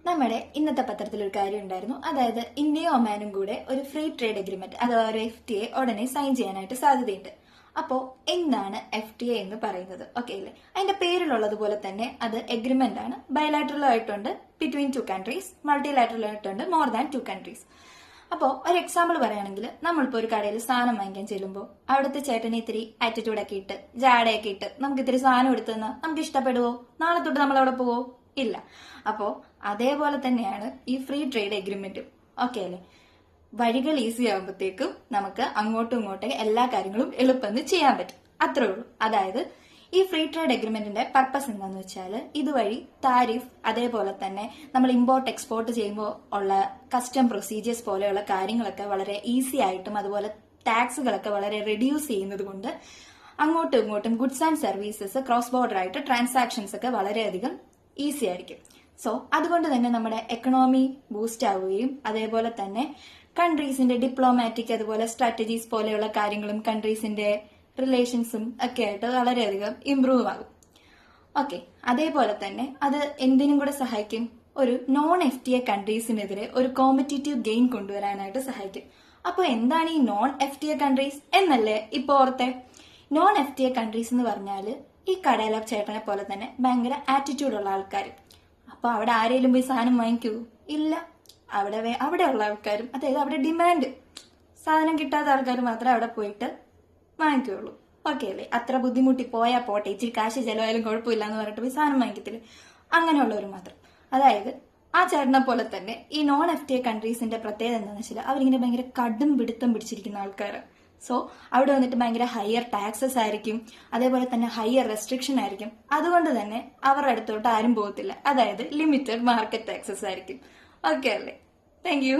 നമ്മുടെ ഇന്നത്തെ പത്രത്തിൽ ഒരു കാര്യം ഉണ്ടായിരുന്നു. അതായത് ഇന്ത്യയും ഒമാനും കൂടെ ഒരു ഫ്രീ ട്രേഡ് എഗ്രിമെന്റ് അഥവാ ഒരു FTA ഉടനെ സൈൻ ചെയ്യാനായിട്ട് സാധ്യതയുണ്ട്. അപ്പോ എന്താണ് FTA എന്ന് പറയുന്നത്? ഓക്കെ അല്ലേ? അതിന്റെ പേരിലുള്ളതുപോലെ തന്നെ അത് എഗ്രിമെന്റ് ആണ്. ബയലാറ്ററൽ ആയിട്ടുണ്ട് ബിറ്റ്വീൻ 2 കൺട്രീസ്, മൾട്ടിലാറ്ററൽ ആയിട്ടുണ്ട് മോർ ദാൻ 2 കൺട്രീസ്. അപ്പോൾ ഒരു എക്സാമ്പിൾ പറയുകയാണെങ്കിൽ, നമ്മളിപ്പോൾ ഒരു കടയിൽ സാധനം വാങ്ങിക്കാൻ ചെല്ലുമ്പോൾ അവിടുത്തെ ചേട്ടന് ഇത്തിരി ആറ്റിറ്റ്യൂഡൊക്കെ ഇട്ട് ജാടയൊക്കെ ഇട്ട് നമുക്ക് ഇത്തിരി സാധനം എടുത്തു തന്നാൽ നമുക്ക് ഇഷ്ടപ്പെടുവോ? നാളെ തൊട്ട് നമ്മൾ അവിടെ പോവോ? ഇല്ല. അപ്പോ അതേപോലെ തന്നെയാണ് ഈ ഫ്രീ ട്രേഡ് എഗ്രിമെന്റും. ഓക്കെ അല്ലേ? വഴികൾ ഈസി ആകുമ്പോഴത്തേക്കും നമുക്ക് അങ്ങോട്ടും ഇങ്ങോട്ടും എല്ലാ കാര്യങ്ങളും എളുപ്പത്തിൽ ചെയ്യാൻ പറ്റും. അത്രേ ഉള്ളൂ. അതായത് ഈ ഫ്രീ ട്രേഡ് എഗ്രിമെന്റിന്റെ പർപ്പസ് എന്താണെന്ന് വെച്ചാൽ, ഇതുവഴി താരിഫ്, അതേപോലെ തന്നെ നമ്മൾ ഇമ്പോർട്ട് എക്സ്പോർട്ട് ചെയ്യുമ്പോൾ ഉള്ള കസ്റ്റം പ്രൊസീജിയേഴ്സ് പോലെയുള്ള കാര്യങ്ങളൊക്കെ വളരെ ഈസി ആയിട്ടും അതുപോലെ ടാക്സുകളൊക്കെ വളരെ റെഡ്യൂസ് ചെയ്യുന്നത് കൊണ്ട് അങ്ങോട്ടും ഇങ്ങോട്ടും goods and services cross border ആയിട്ട് ട്രാൻസാക്ഷൻസ് ഒക്കെ വളരെയധികം ഈസി ആയിരിക്കും. സോ അതുകൊണ്ട് തന്നെ നമ്മുടെ എക്കണോമി ബൂസ്റ്റ് ആവുകയും അതേപോലെ തന്നെ കൺട്രീസിന്റെ ഡിപ്ലോമാറ്റിക് അതുപോലെ സ്ട്രാറ്റജീസ് പോലെയുള്ള കാര്യങ്ങളും കൺട്രീസിന്റെ റിലേഷൻസും ഒക്കെ ആയിട്ട് വളരെയധികം ഇംപ്രൂവ് ആകും. ഓക്കെ, അതേപോലെ തന്നെ അത് എന്തിനും കൂടെ സഹായിക്കും? ഒരു നോൺ FTA കൺട്രീസിനെതിരെ ഒരു കോമ്പറ്റീറ്റീവ് ഗെയിൻ കൊണ്ടുവരാനായിട്ട് സഹായിക്കും. അപ്പോൾ എന്താണ് ഈ നോൺ FTA കൺട്രീസ് എന്നല്ലേ ഇപ്പൊ ഓർത്തെ? നോൺ FTA കൺട്രീസ് എന്ന് പറഞ്ഞാൽ ഈ കടയില ചേട്ടനെ പോലെ തന്നെ ഭയങ്കര ആറ്റിറ്റ്യൂഡ് ഉള്ള ആൾക്കാർ. അപ്പൊ അവിടെ ആരെങ്കിലും പോയി സാധനം വാങ്ങിക്കൂ? ഇല്ല. അവിടെ ഉള്ള ആൾക്കാരും, അതായത് അവിടെ ഡിമാൻഡ് സാധനം കിട്ടാത്ത ആൾക്കാർ മാത്രമേ അവിടെ പോയിട്ട് വാങ്ങിക്കുള്ളൂ. ഓക്കെ അല്ലേ? അത്ര ബുദ്ധിമുട്ടി പോയാൽ പോട്ടെ, ഇച്ചിരി കാശ് ചെലവായാലും കുഴപ്പമില്ല എന്ന് പറഞ്ഞിട്ട് പോയി സാധനം വാങ്ങിക്കത്തില്ല. അങ്ങനെയുള്ളവർ മാത്രം. അതായത് ആ ചേട്ടനെ പോലെ തന്നെ ഈ നോൺ FTA കൺട്രീസിന്റെ പ്രത്യേകത എന്താണെന്ന് വെച്ചാൽ, അവരിങ്ങനെ ഭയങ്കര കടും പിടുത്തം പിടിച്ചിരിക്കുന്ന ആൾക്കാർ. സോ അവിടെ വന്നിട്ട് ഭയങ്കര ഹയർ ടാക്സസ് ആയിരിക്കും, അതേപോലെ തന്നെ ഹയർ റെസ്ട്രിക്ഷൻ ആയിരിക്കും. അതുകൊണ്ട് തന്നെ അവരുടെ അടുത്തോട്ട് ആരും പോകത്തില്ല. അതായത് ലിമിറ്റഡ് മാർക്കറ്റ് ആക്സസ് ആയിരിക്കും. ഓക്കെ അല്ലേ? Thank you.